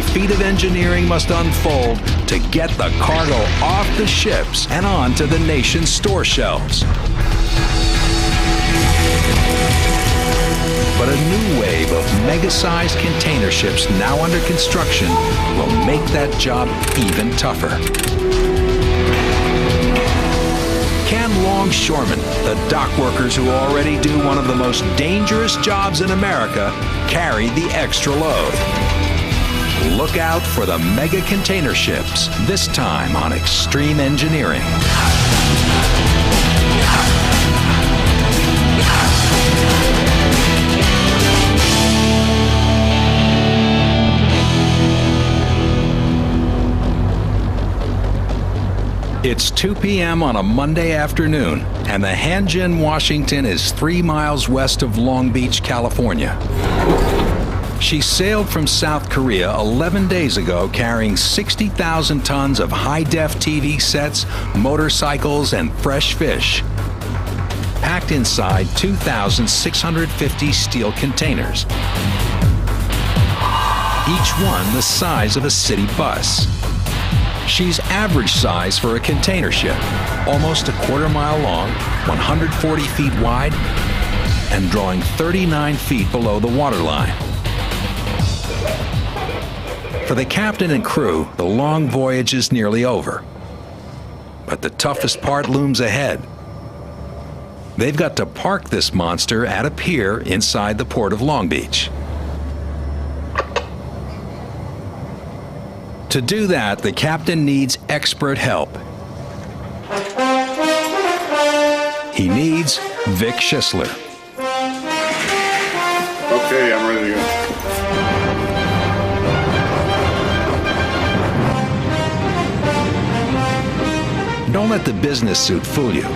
a feat of engineering must unfold to get the cargo off the ships and onto the nation's store shelves. But a new wave of mega-sized container ships now under construction will make that job even tougher. Can longshoremen, the dock workers who already do one of the most dangerous jobs in America, carry the extra load? Look out for the mega container ships, this time on Extreme Engineering. It's 2 p.m. on a Monday afternoon, and the Hanjin, Washington is 3 miles west of Long Beach, California. She sailed from South Korea 11 days ago carrying 60,000 tons of high-def TV sets, motorcycles, and fresh fish, packed inside 2,650 steel containers, each one the size of a city bus. She's average size for a container ship, almost a quarter-mile long, 140 feet wide, and drawing 39 feet below the waterline. For the captain and crew, the long voyage is nearly over. But the toughest part looms ahead. They've got to park this monster at a pier inside the port of Long Beach. To do that, the captain needs expert help. He needs Vic Schisler. Okay, I'm ready to go. Don't let the business suit fool you.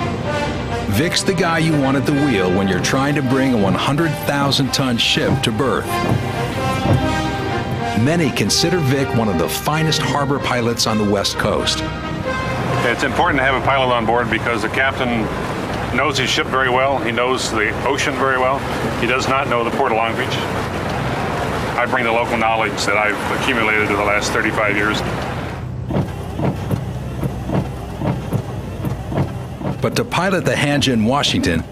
Vic's the guy you want at the wheel when you're trying to bring a 100,000-ton ship to berth. Many consider Vic one of the finest harbor pilots on the West Coast. It's important to have a pilot on board because the captain knows his ship very well. He knows the ocean very well. He does not know the Port of Long Beach. I bring the local knowledge that I've accumulated in the last 35 years. But to pilot the Hanjin, Washington,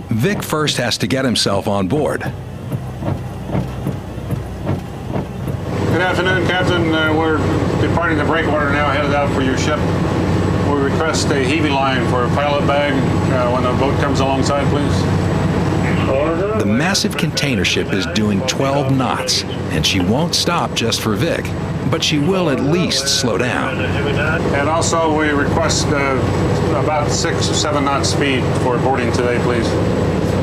Vic first has to get himself on board. Good afternoon, Captain. We're departing the breakwater now, headed out for your ship. We request a heavy line for a pilot bag when the boat comes alongside, please. The massive container ship is doing 12 knots, and she won't stop just for Vic, but she will at least slow down. And also, we request about 6 or 7 knots speed for boarding today, please.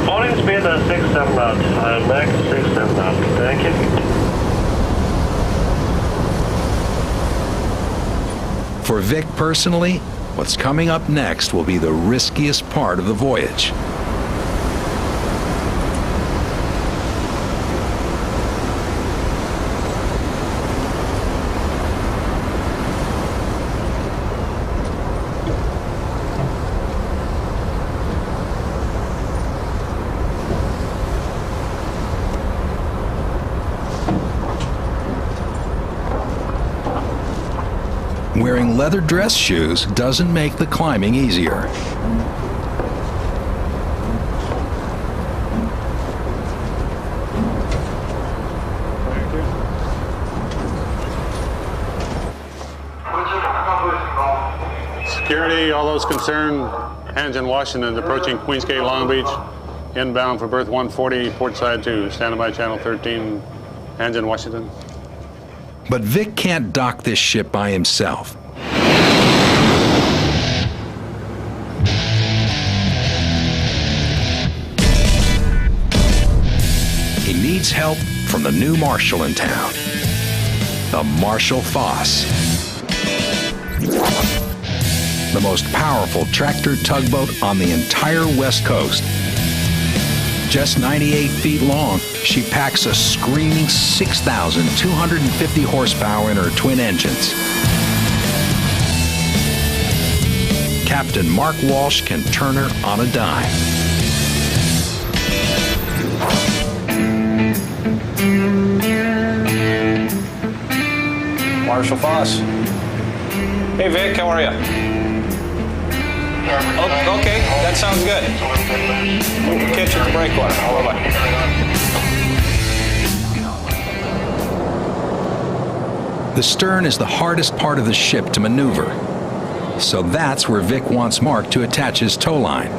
Boarding speed at 6-7 knots. Max 6-7 knots. Thank you. For Vic personally, what's coming up next will be the riskiest part of the voyage. Wearing leather dress shoes doesn't make the climbing easier. Security, all those concerned, Hanjin, Washington, approaching Queens Cay, Long Beach, inbound for berth 140, port side 2, standing by channel 13, Hanjin, Washington. But Vic can't dock this ship by himself. He needs help from the new marshal in town, the Marshal Foss. The most powerful tractor tugboat on the entire West Coast. Just 98 feet long, she packs a screaming 6,250 horsepower in her twin engines. Captain Mark Walsh can turn her on a dime. Marshal Foss. Hey Vic, how are you? Oh, okay, that sounds good. We'll catch you at the breakwater. Bye-bye. The stern is the hardest part of the ship to maneuver, so that's where Vic wants Mark to attach his tow line.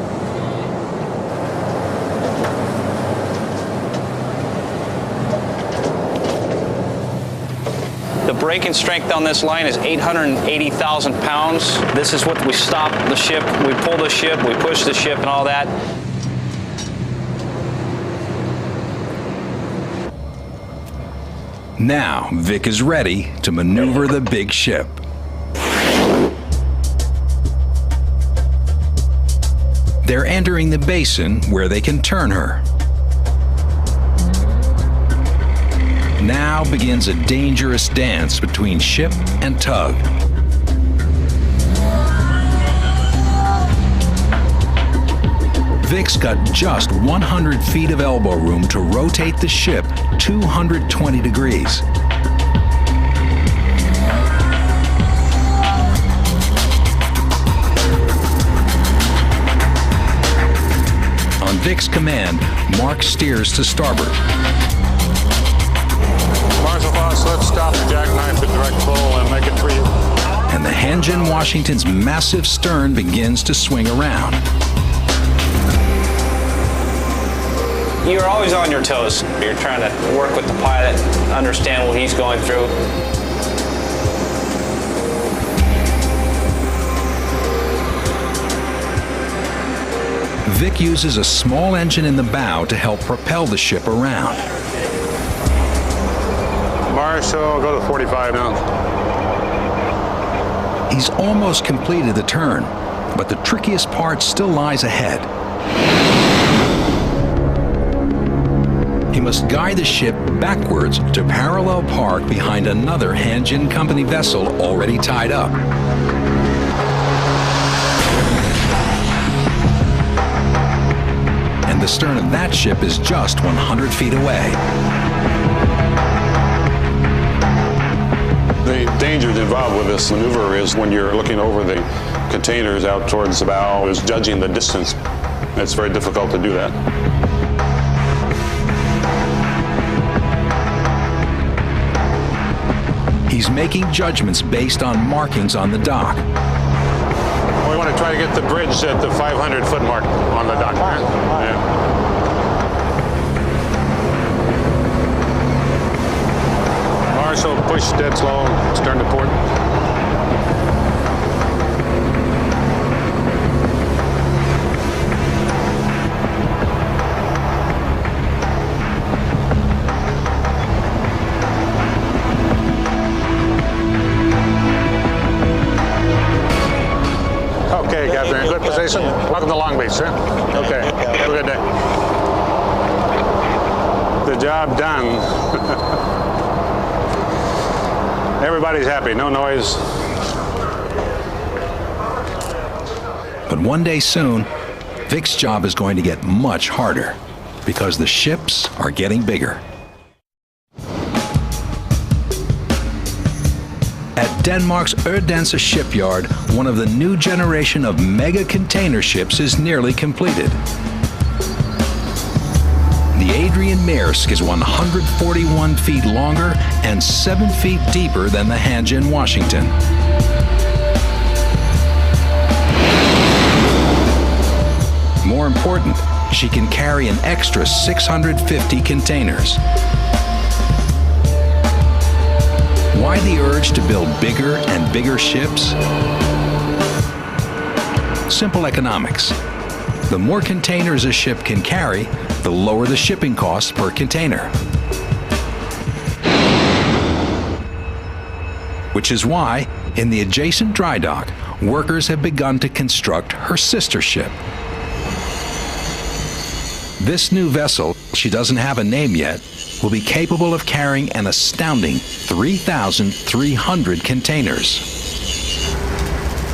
The braking strength on this line is 880,000 pounds. This is what we stop the ship, we pull the ship, we push the ship and all that. Now, Vic is ready to maneuver the big ship. They're entering the basin where they can turn her. Now begins a dangerous dance between ship and tug. Vic's got just 100 feet of elbow room to rotate the ship 220 degrees. On Vic's command, Mark steers to starboard. Marshal Foss, let's stop the jackknife at direct pull and make it for you. And the Hanjin Washington's massive stern begins to swing around. You're always on your toes. You're trying to work with the pilot, understand what he's going through. Vic uses a small engine in the bow to help propel the ship around. Marshal, go to 45 now. He's almost completed the turn, but the trickiest part still lies ahead. He must guide the ship backwards to parallel park behind another Hanjin Company vessel already tied up. And the stern of that ship is just 100 feet away. The danger involved with this maneuver is when you're looking over the containers out towards the bow, is judging the distance. It's very difficult to do that. He's making judgments based on markings on the dock. We want to try to get the bridge at the 500-foot mark on the dock. Yeah. Marshal, push dead slow, stern to port. Okay, Captain, good position. Welcome to Long Beach, sir. Okay, have a good day. The job done. Everybody's happy, no noise. But one day soon, Vic's job is going to get much harder because the ships are getting bigger. At Denmark's Odense shipyard, one of the new generation of mega container ships is nearly completed. The Adrian Maersk is 141 feet longer and 7 feet deeper than the Hanjin Washington. More important, she can carry an extra 650 containers. Why the urge to build bigger and bigger ships? Simple economics. The more containers a ship can carry, the lower the shipping costs per container. Which is why, in the adjacent dry dock, workers have begun to construct her sister ship. This new vessel, she doesn't have a name yet, will be capable of carrying an astounding 3,300 containers.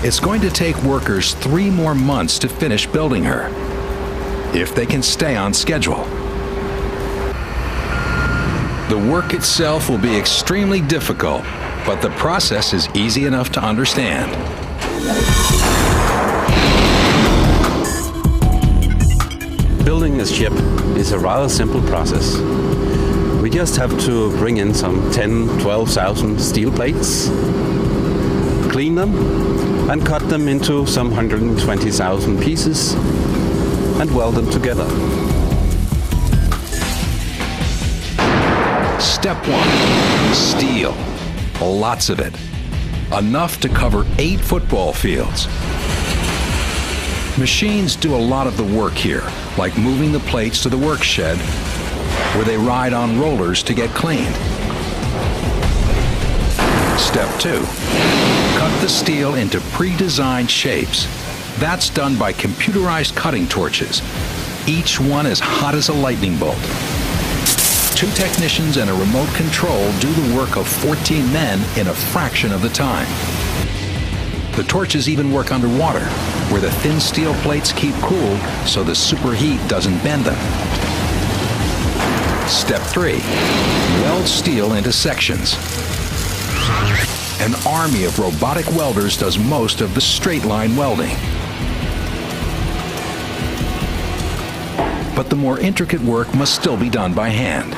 It's going to take workers 3 more months to finish building her, if they can stay on schedule. The work itself will be extremely difficult, But the process is easy enough to understand. Building a ship is a rather simple process. We just have to bring in some 12,000 steel plates, clean them, and cut them into some 120,000 pieces and weld them together. Step 1, steel. Lots of it. Enough to cover 8 football fields. Machines do a lot of the work here, like moving the plates to the work shed, where they ride on rollers to get cleaned. Step 2, cut the steel into pre-designed shapes. That's done by computerized cutting torches, each one as hot as a lightning bolt. 2 technicians and a remote control do the work of 14 men in a fraction of the time. The torches even work underwater, where the thin steel plates keep cool so the superheat doesn't bend them. Step 3, weld steel into sections. An army of robotic welders does most of the straight line welding. But the more intricate work must still be done by hand.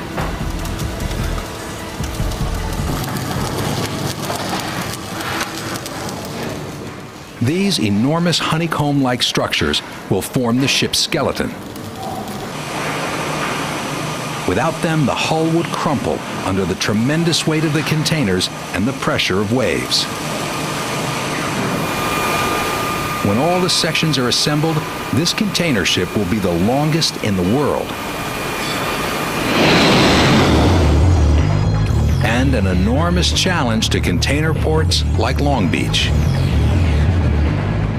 These enormous honeycomb-like structures will form the ship's skeleton. Without them, the hull would crumple under the tremendous weight of the containers and the pressure of waves. When all the sections are assembled, this container ship will be the longest in the world. And an enormous challenge to container ports like Long Beach,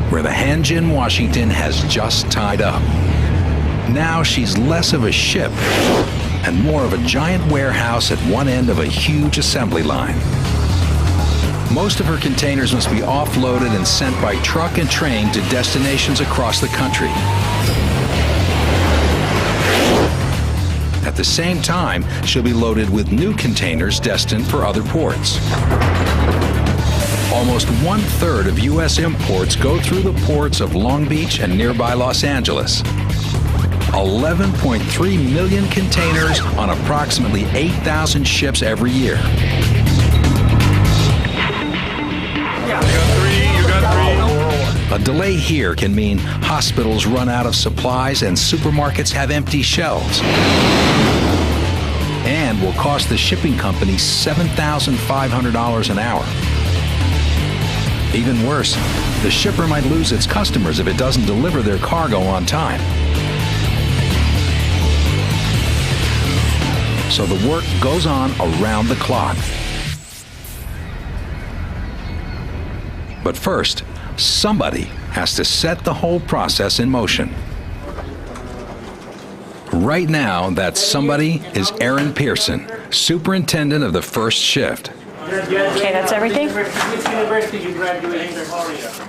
where the Hanjin Washington has just tied up. Now she's less of a ship and more of a giant warehouse at one end of a huge assembly line. Most of her containers must be offloaded and sent by truck and train to destinations across the country. At the same time, she'll be loaded with new containers destined for other ports. Almost 1/3 of U.S. imports go through the ports of Long Beach and nearby Los Angeles. 11.3 million containers on approximately 8,000 ships every year. A delay here can mean hospitals run out of supplies and supermarkets have empty shelves. And will cost the shipping company $7,500 an hour. Even worse, the shipper might lose its customers if it doesn't deliver their cargo on time. So the work goes on around the clock. But first, somebody has to set the whole process in motion. Right now, that somebody is Erin Pearson, superintendent of the first shift. Okay, that's everything?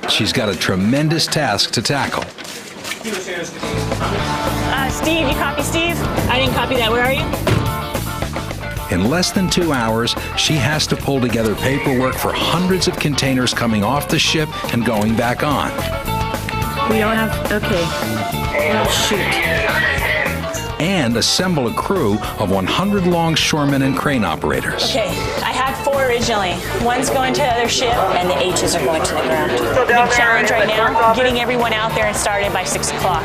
She's got a tremendous task to tackle. Steve, you copy Steve? I didn't copy that. Where are you? In less than 2 hours, she has to pull together paperwork for hundreds of containers coming off the ship and going back on. We don't have, okay. Oh, shoot. And assemble a crew of 100 longshoremen and crane operators. Okay, I had 4 originally. One's going to the other ship, and the H's are going to the ground. The big challenge right now, getting everyone out there and started by 6 o'clock.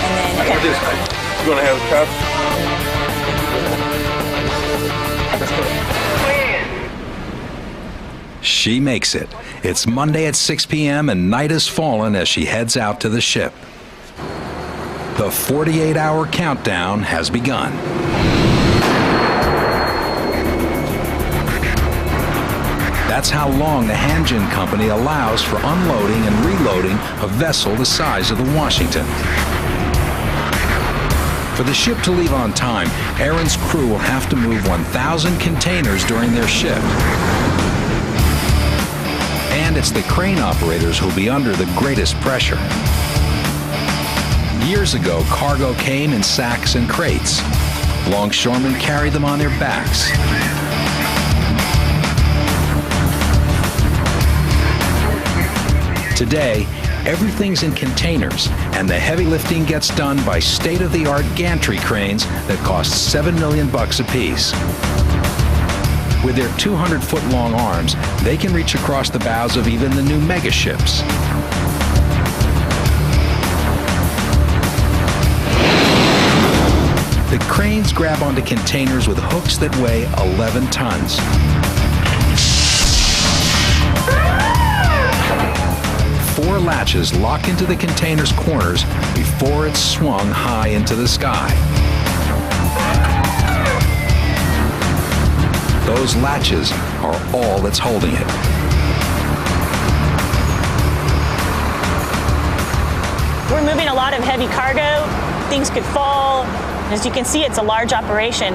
And then, okay. You gonna have a cup? She makes it. It's Monday at 6 p.m. and night has fallen as she heads out to the ship. The 48-hour countdown has begun. That's how long the Hanjin Company allows for unloading and reloading a vessel the size of the Washington. For the ship to leave on time, Erin's crew will have to move 1,000 containers during their shift. And it's the crane operators who'll be under the greatest pressure. Years ago, cargo came in sacks and crates. Longshoremen carried them on their backs. Today, everything's in containers, and the heavy lifting gets done by state-of-the-art gantry cranes that cost $7 million apiece. With their 200-foot-long arms, they can reach across the bows of even the new megaships. The cranes grab onto containers with hooks that weigh 11 tons. Four latches lock into the container's corners before it's swung high into the sky. Those latches are all that's holding it. We're moving a lot of heavy cargo. Things could fall. As you can see, it's a large operation,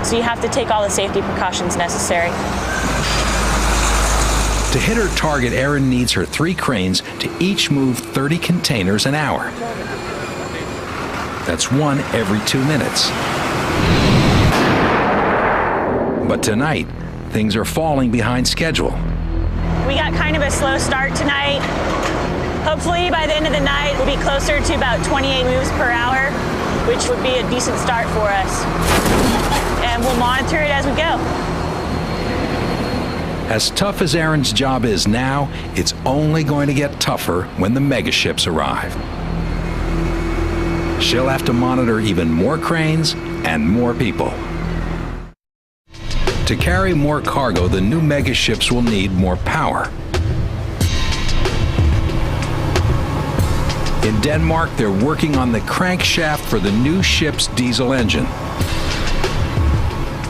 so you have to take all the safety precautions necessary. To hit her target, Erin needs her 3 cranes to each move 30 containers an hour. That's one every 2 minutes. But tonight, things are falling behind schedule. We got kind of a slow start tonight. Hopefully by the end of the night, we'll be closer to about 28 moves per hour, which would be a decent start for us. And we'll monitor it as we go. As tough as Erin's job is now, it's only going to get tougher when the megaships arrive. She'll have to monitor even more cranes and more people. To carry more cargo, the new megaships will need more power. In Denmark, they're working on the crankshaft for the new ship's diesel engine,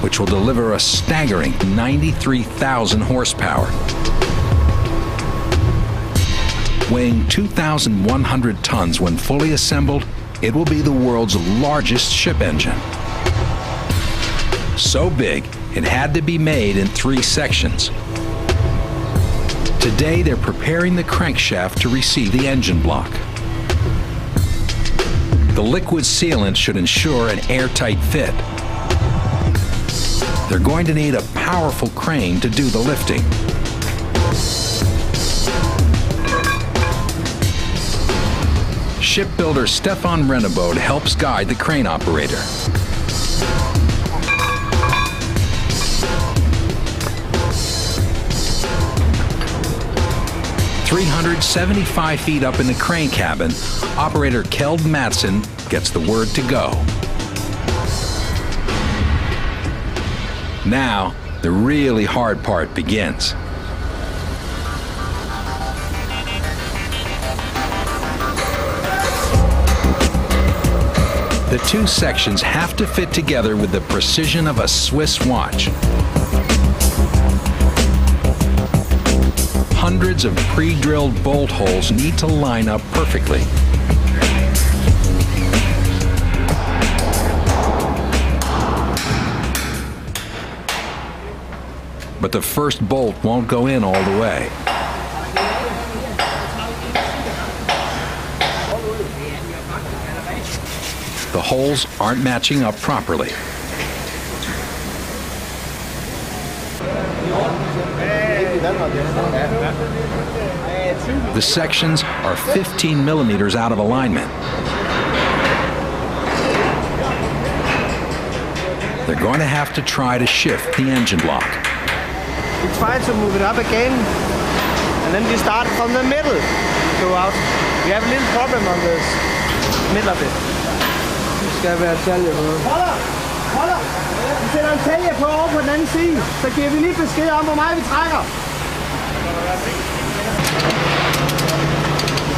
which will deliver a staggering 93,000 horsepower. Weighing 2,100 tons when fully assembled, it will be the world's largest ship engine. So big, it had to be made in 3 sections. Today, they're preparing the crankshaft to receive the engine block. The liquid sealant should ensure an airtight fit. They're going to need a powerful crane to do the lifting. Shipbuilder Stefan Rennebold helps guide the crane operator. "375 feet up in the crane cabin, operator Kjeld Madsen gets the word to go. Now, the really hard part begins. The 2 sections have to fit together with the precision of a Swiss watch. Hundreds of pre-drilled bolt holes need to line up perfectly. But the first bolt won't go in all the way. The holes aren't matching up properly. The sections are 15 millimeters out of alignment. They're going to have to try to shift the engine block. We try to move it up again, and then we start from the middle, go out. We have a little problem on the middle of it. Det skal være talje på. Holder! Vi sætter en talje på over på den anden side, så giver vi lige besked om, hvor meget vi trækker.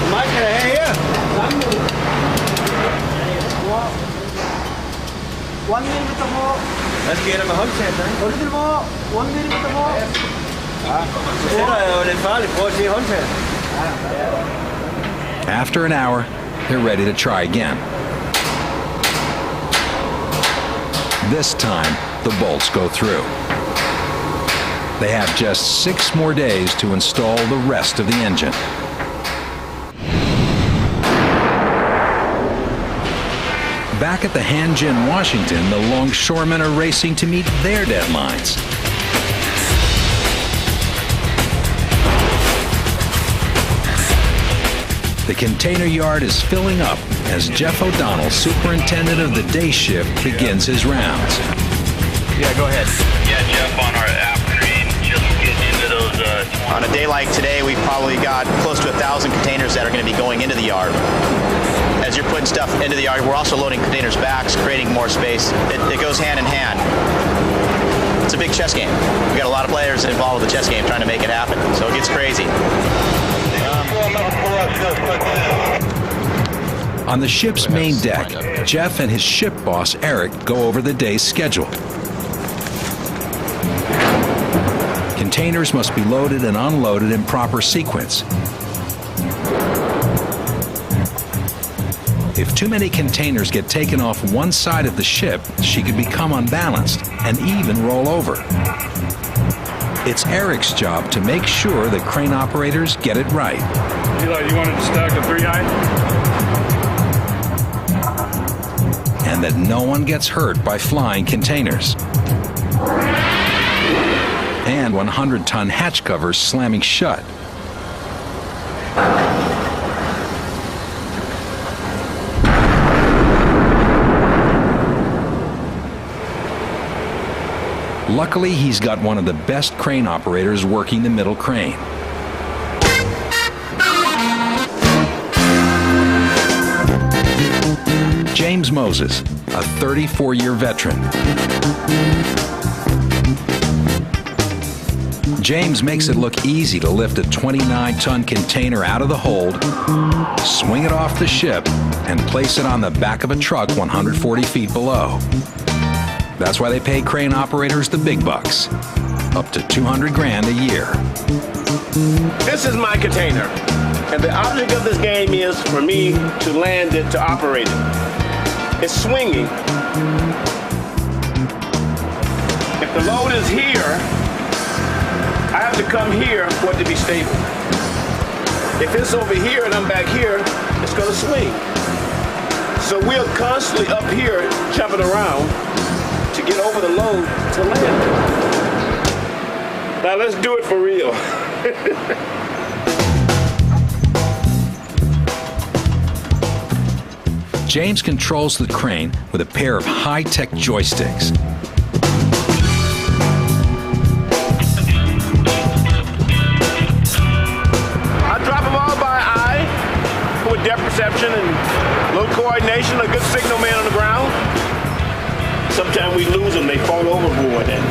Hvor meget kan det have her? 1 millimeter more. Hvad sker der med håndtaget? 1 millimeter more. 1 millimeter more. Ja, så sætter jeg jo lidt farligt på at se håndtaget. After an hour, they're ready to try again. This time, the bolts go through. They have just 6 more days to install the rest of the engine. Back at the Hanjin, Washington, the longshoremen are racing to meet their deadlines. The container yard is filling up as Jeff O'Donnell, superintendent of the day shift, begins his rounds. Yeah, go ahead. Yeah, Jeff, on our afternoon, just getting into those. On a day like today, we've probably got close to 1,000 containers that are going to be going into the yard. As you're putting stuff into the yard, we're also loading containers back, creating more space. It goes hand in hand. It's a big chess game. We've got a lot of players involved with the chess game trying to make it happen, so it gets crazy. On the ship's main deck, Jeff and his ship boss, Eric, go over the day's schedule. Containers must be loaded and unloaded in proper sequence. If too many containers get taken off one side of the ship, she could become unbalanced and even roll over. It's Eric's job to make sure that crane operators get it right. Eli, you wanted to stack a 3-high? And that no one gets hurt by flying containers. And 100-ton hatch covers slamming shut. Luckily, he's got one of the best crane operators working the middle crane. James Moses, a 34-year veteran. James makes it look easy to lift a 29-ton container out of the hold, swing it off the ship, and place it on the back of a truck 140 feet below. That's why they pay crane operators the big bucks, up to $200,000 a year. This is my container, and the object of this game is for me to land it, to operate it. It's swinging. If the load is here, I have to come here for it to be stable. If it's over here and I'm back here, it's going to swing. So we're constantly up here jumping around to get over the load to land. Now let's do it for real. James controls the crane with a pair of high-tech joysticks. I drop them all by eye with depth perception and a little coordination, a good signal man on the ground. Sometimes we lose them, they fall overboard, and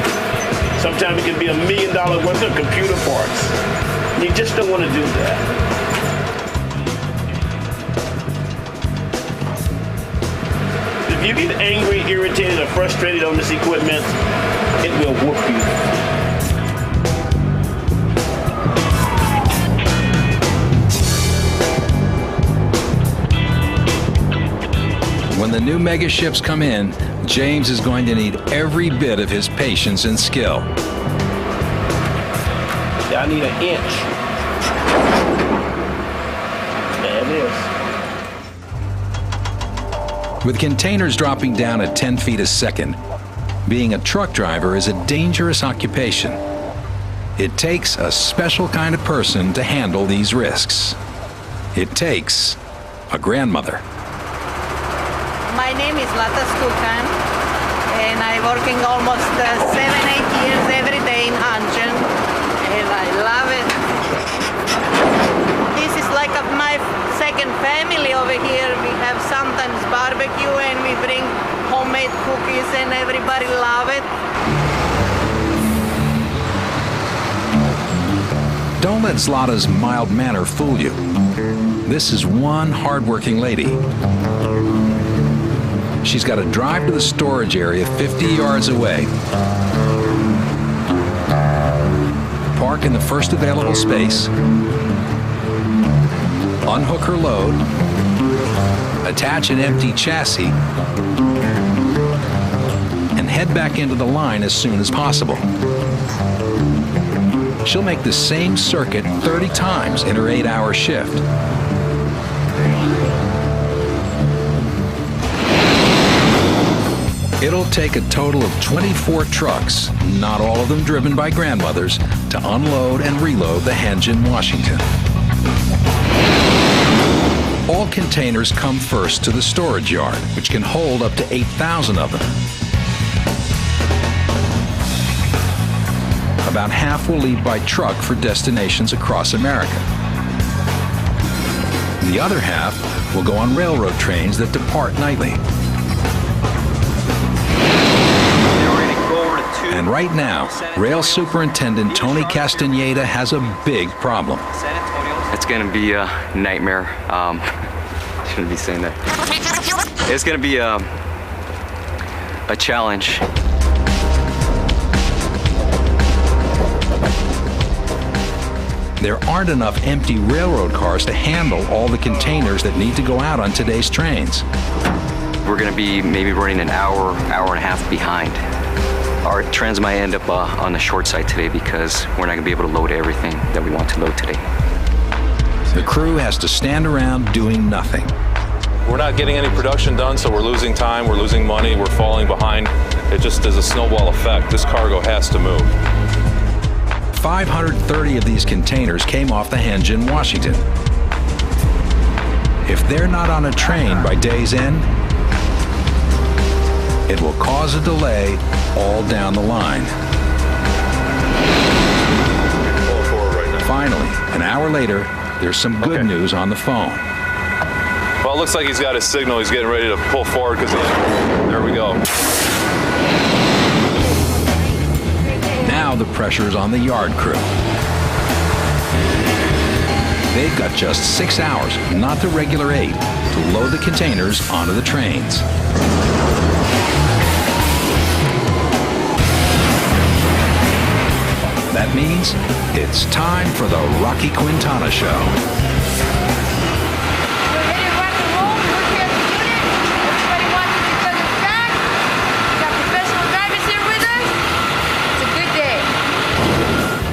sometimes it can be $1 million worth of computer parts. You just don't want to do that. If you get angry, irritated, or frustrated on this equipment, it will whoop you. When the new mega ships come in, James is going to need every bit of his patience and skill. I need an inch. There it is. With containers dropping down at 10 feet a second, being a truck driver is a dangerous occupation. It takes a special kind of person to handle these risks. It takes a grandmother. My name is Lata Skukan, and I'm working almost 7-8 years every day in Hanjin, and I love it. This is like my second family over here. We have sometimes barbecue, and we bring homemade cookies, and everybody love it. Don't let Zlata's mild manner fool you. This is one hardworking lady. She's got to drive to the storage area 50 yards away, park in the first available space, unhook her load, attach an empty chassis, and head back into the line as soon as possible. She'll make the same circuit 30 times in her 8-hour shift. It'll take a total of 24 trucks, not all of them driven by grandmothers, to unload and reload the Hanjin, Washington. All containers come first to the storage yard, which can hold up to 8,000 of them. About half will leave by truck for destinations across America. The other half will go on railroad trains that depart nightly. And right now, Rail Superintendent Tony Castaneda has a big problem. It's going to be a nightmare. Shouldn't be saying that. It's going to be a challenge. There aren't enough empty railroad cars to handle all the containers that need to go out on today's trains. We're going to be maybe running an hour and a half behind. Our trains might end up on the short side today because we're not going to be able to load everything that we want to load today. The crew has to stand around doing nothing. We're not getting any production done, so we're losing time, we're losing money, we're falling behind. It just is a snowball effect. This cargo has to move. 530 of these containers came off the Hanjin, Washington. If they're not on a train by day's end, it will cause a delay all down the line. Finally, an hour later, there's some good news on the phone. Well, it looks like he's got his signal. He's getting ready to pull forward because there we go. Now the pressure is on the yard crew. They've got just 6 hours, not the regular 8, to load the containers onto the trains. That means it's time for the Rocky Quintana Show.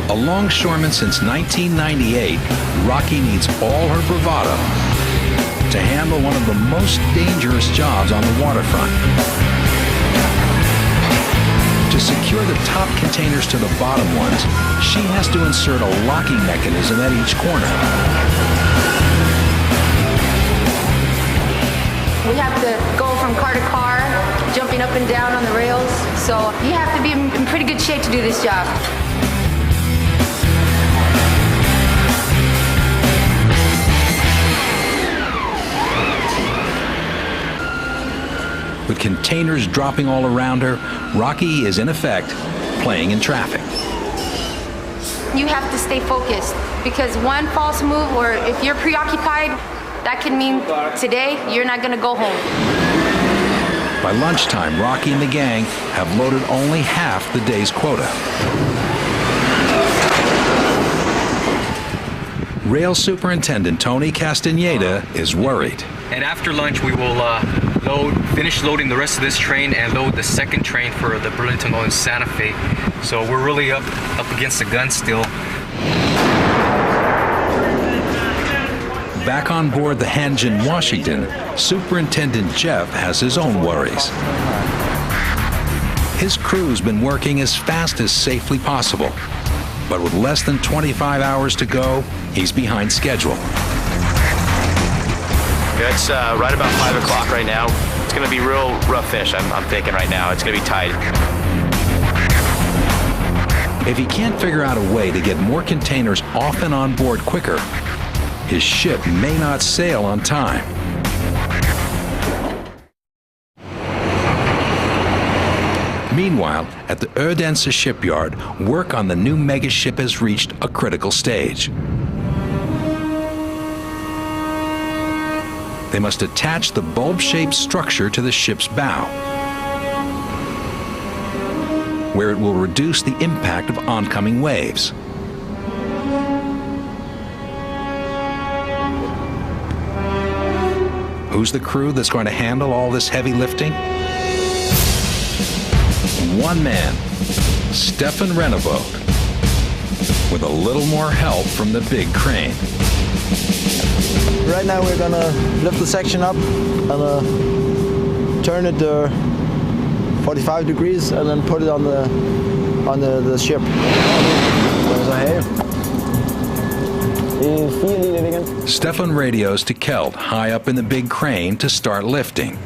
A longshoreman since 1998, Rocky needs all her bravado to handle one of the most dangerous jobs on the waterfront. To secure the top containers to the bottom ones, she has to insert a locking mechanism at each corner. We have to go from car to car, jumping up and down on the rails, so you have to be in pretty good shape to do this job. With containers dropping all around her, Rocky is in effect playing in traffic. You have to stay focused because one false move or if you're preoccupied, that could mean today you're not going to go home. By lunchtime, Rocky and the gang have loaded only half the day's quota. Rail Superintendent Tony Castaneda is worried. And after lunch, we will finish loading the rest of this train and load the second train for the Burlington and Santa Fe. So we're really up against the gun still. Back on board the Hanjin, Washington, Superintendent Jeff has his own worries. His crew's been working as fast as safely possible, but with less than 25 hours to go, he's behind schedule. It's right about 5 o'clock right now. It's going to be real rough fish, I'm thinking right now. It's going to be tight. If he can't figure out a way to get more containers off and on board quicker, his ship may not sail on time. Meanwhile, at the Odense shipyard, work on the new megaship has reached a critical stage. They must attach the bulb-shaped structure to the ship's bow, where it will reduce the impact of oncoming waves. Who's the crew that's going to handle all this heavy lifting? One man, Stefan Renevode, with a little more help from the big crane. Right now we're gonna lift the section up and turn it 45 degrees and then put it on the ship. Stefan radios to Kjeld high up in the big crane to start lifting.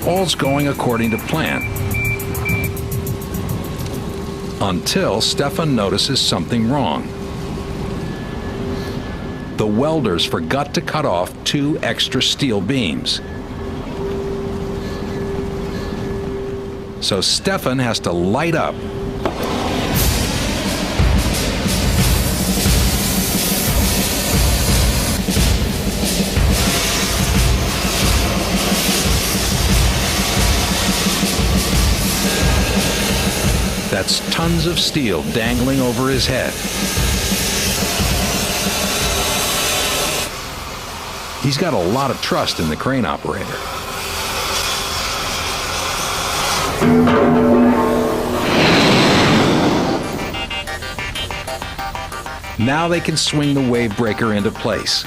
All's going according to plan. Until Stefan notices something wrong. The welders forgot to cut off 2 extra steel beams. So Stefan has to light up. That's tons of steel dangling over his head. He's got a lot of trust in the crane operator. Now they can swing the wave breaker into place.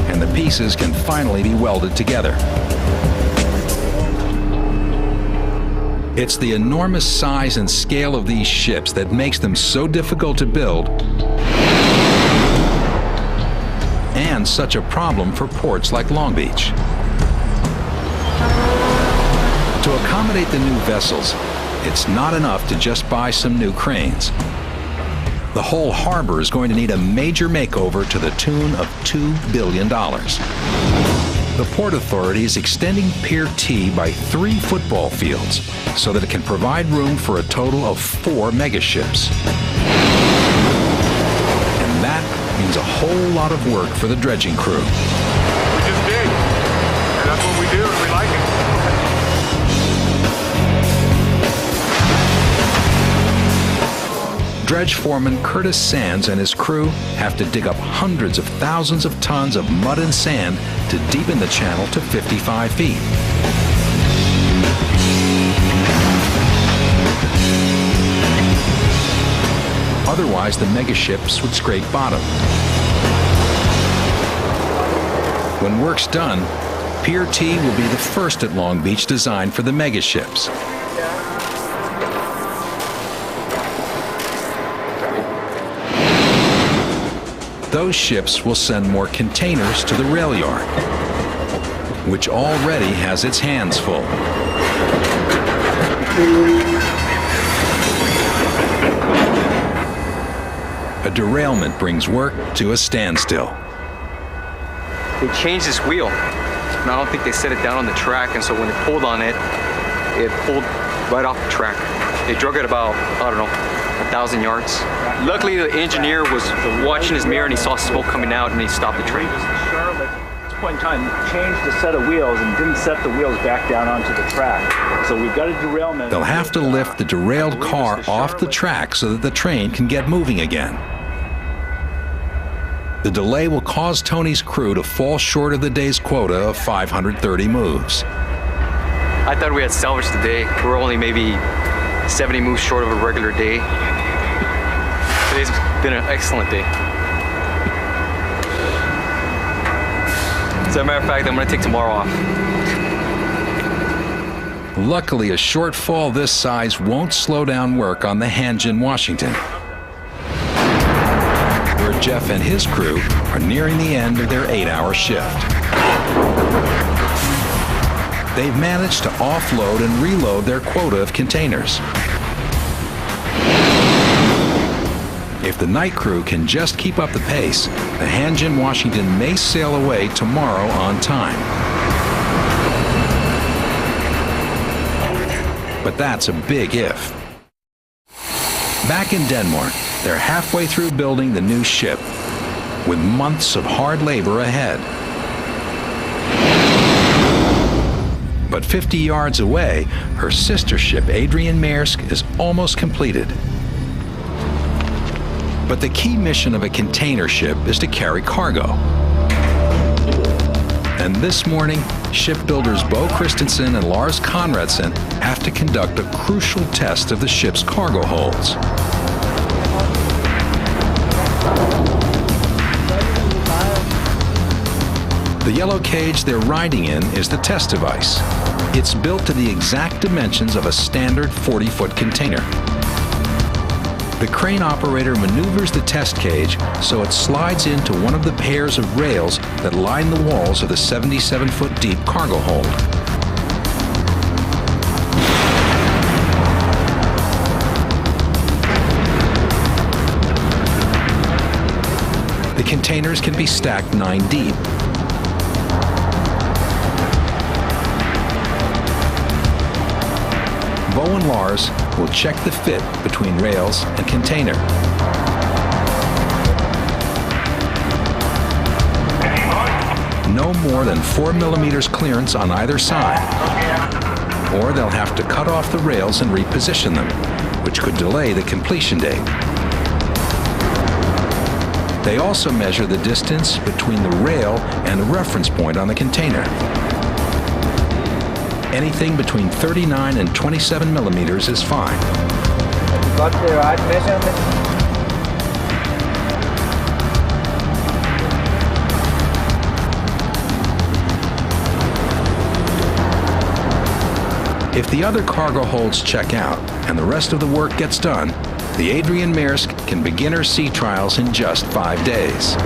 And the pieces can finally be welded together. It's the enormous size and scale of these ships that makes them so difficult to build and such a problem for ports like Long Beach. To accommodate the new vessels, it's not enough to just buy some new cranes. The whole harbor is going to need a major makeover to the tune of $2 billion. The Port Authority is extending Pier T by 3 football fields so that it can provide room for a total of 4 megaships. And that means a whole lot of work for the dredging crew. We just dig. And that's what we do, and we like it. Dredge foreman Curtis Sands and his crew have to dig up hundreds of thousands of tons of mud and sand to deepen the channel to 55 feet. Otherwise, the megaships would scrape bottom. When work's done, Pier T will be the first at Long Beach designed for the megaships. Those ships will send more containers to the rail yard, which already has its hands full. A derailment brings work to a standstill. They changed this wheel, and I don't think they set it down on the track, and so when they pulled on it, it pulled right off the track. They drug it about, I don't know, 1,000 yards. Luckily, the engineer was watching his mirror and he saw smoke coming out and he stopped the train. At this point in time, changed the set of wheels and didn't set the wheels back down onto the track. So we've got a derailment. They'll have to lift the derailed car off the track so that the train can get moving again. The delay will cause Tony's crew to fall short of the day's quota of 530 moves. I thought we had salvaged the day. We're only maybe 70 moves short of a regular day. Today's been an excellent day. As a matter of fact, I'm going to take tomorrow off. Luckily, a shortfall this size won't slow down work on the Hanjin Washington, where Jeff and his crew are nearing the end of their 8-hour shift. They've managed to offload and reload their quota of containers. If the night crew can just keep up the pace, the Hanjin Washington may sail away tomorrow on time. But that's a big if. Back in Denmark, they're halfway through building the new ship, with months of hard labor ahead. But 50 yards away, her sister ship, Adrian Maersk, is almost completed. But the key mission of a container ship is to carry cargo. And this morning, shipbuilders Bo Christensen and Lars Conradsen have to conduct a crucial test of the ship's cargo holds. The yellow cage they're riding in is the test device. It's built to the exact dimensions of a standard 40-foot container. The crane operator maneuvers the test cage so it slides into one of the pairs of rails that line the walls of the 77-foot deep cargo hold. The containers can be stacked 9 deep. Bo and Lars will check the fit between rails and container. No more than 4 millimeters clearance on either side, or they'll have to cut off the rails and reposition them, which could delay the completion date. They also measure the distance between the rail and the reference point on the container. Anything between 39 and 27 millimeters is fine. Have you got the right measurement? If the other cargo holds check out and the rest of the work gets done, the Adrian Maersk can begin her sea trials in just 5 days.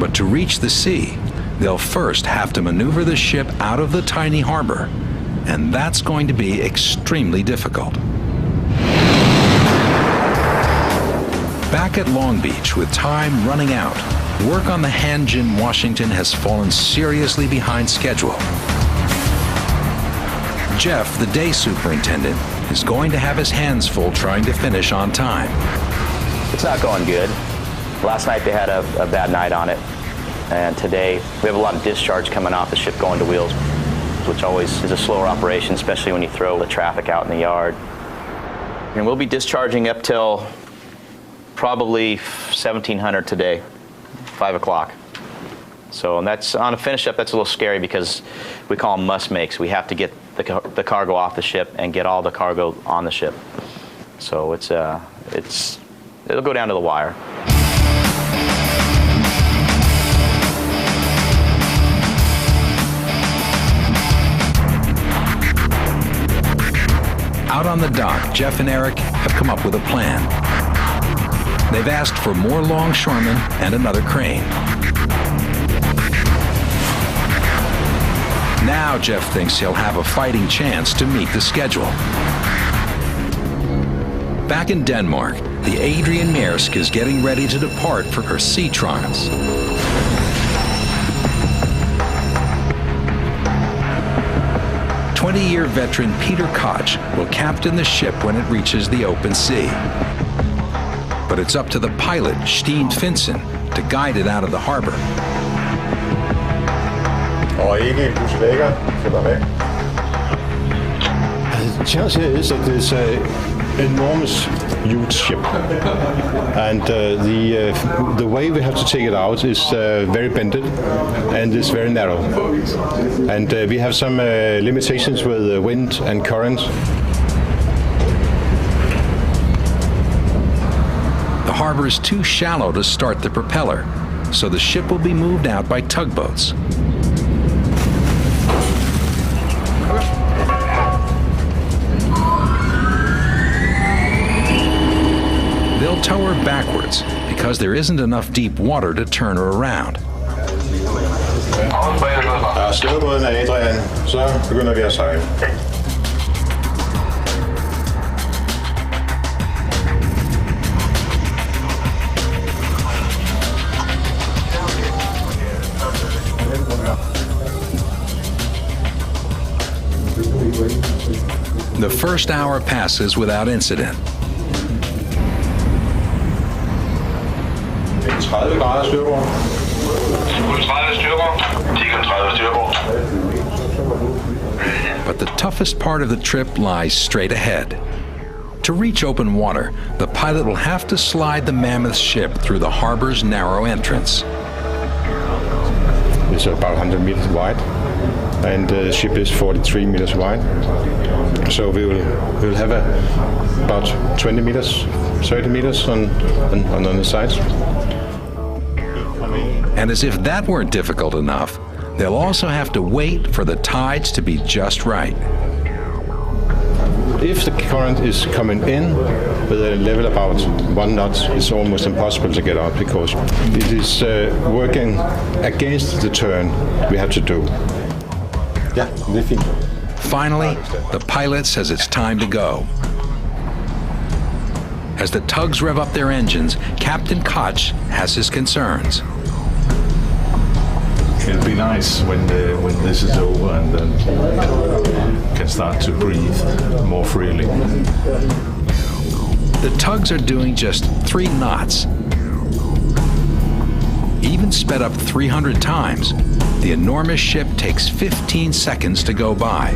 But to reach the sea, they'll first have to maneuver the ship out of the tiny harbor, and that's going to be extremely difficult. Back at Long Beach, with time running out, work on the Hanjin Washington has fallen seriously behind schedule. Jeff, the day superintendent, is going to have his hands full trying to finish on time. It's not going good. Last night they had a bad night on it, and today we have a lot of discharge coming off the ship going to wheels, which always is a slower operation, especially when you throw the traffic out in the yard. And we'll be discharging up till probably 1700 today, 5 o'clock. So, and that's on a finish up. That's a little scary because we call them must makes. We have to get the cargo off the ship and get all the cargo on the ship. So it'll go down to the wire. Out on the dock, Jeff and Eric have come up with a plan. They've asked for more longshoremen and another crane. Now Jeff thinks he'll have a fighting chance to meet the schedule. Back in Denmark, the Adrian Maersk is getting ready to depart for her sea trials. "20-year veteran Peter Koch will captain the ship when it reaches the open sea. But it's up to the pilot, Steen Finsen, to guide it out of the harbor. The challenge here is that it's an enormous, huge ship, and the way we have to take it out is very bended and it's very narrow, and we have some limitations with wind and current. The harbor is too shallow to start the propeller, so the ship will be moved out by tugboats. They'll tow her backwards because there isn't enough deep water to turn her around. Stødbåden er Adrian, så begynder vi at sejle. The first hour passes without incident. 30 grader styrbord. 30 styrbord. 30 styrbord. But the toughest part of the trip lies straight ahead. To reach open water, the pilot will have to slide the mammoth ship through the harbor's narrow entrance. It's about 100 meters wide, and the ship is 43 meters wide. So we'll have about 20 meters, 30 meters on the sides. And as if that weren't difficult enough, they'll also have to wait for the tides to be just right. If the current is coming in with a level about 1 knot, it's almost impossible to get out because it is working against the turn we have to do. Yeah, Finally, the pilot says it's time to go. As the tugs rev up their engines, Captain Koch has his concerns. It'll be nice when this is over and then can start to breathe more freely. The tugs are doing just 3 knots. Even sped up 300 times, the enormous ship takes 15 seconds to go by.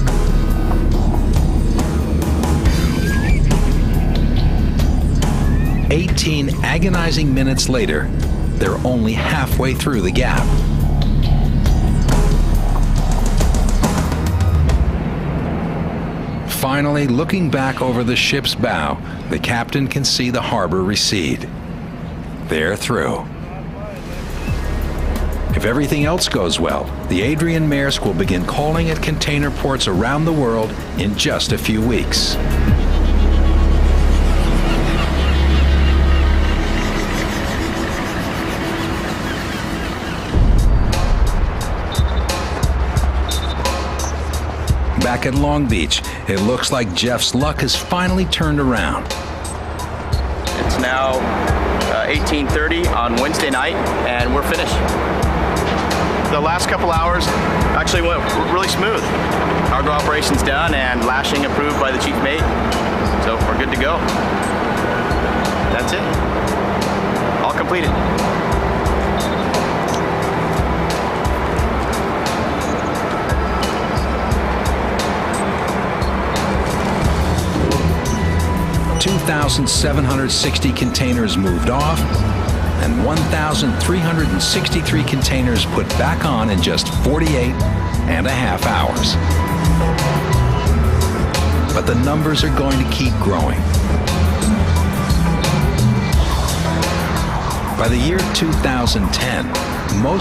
"18 agonizing minutes later, they're only halfway through the gap. Finally, looking back over the ship's bow, the captain can see the harbor recede. They're through. If everything else goes well, the Adrian Maersk will begin calling at container ports around the world in just a few weeks. Back at Long Beach, it looks like Jeff's luck has finally turned around. It's now 18:30 on Wednesday night, and we're finished. The last couple hours actually went really smooth. Cargo operations done and lashing approved by the chief mate, so we're good to go. That's it. All completed. $2,760 containers moved off, and 1,363 containers put back on in just 48.5 hours. But the numbers are going to keep growing. By the year 2010, most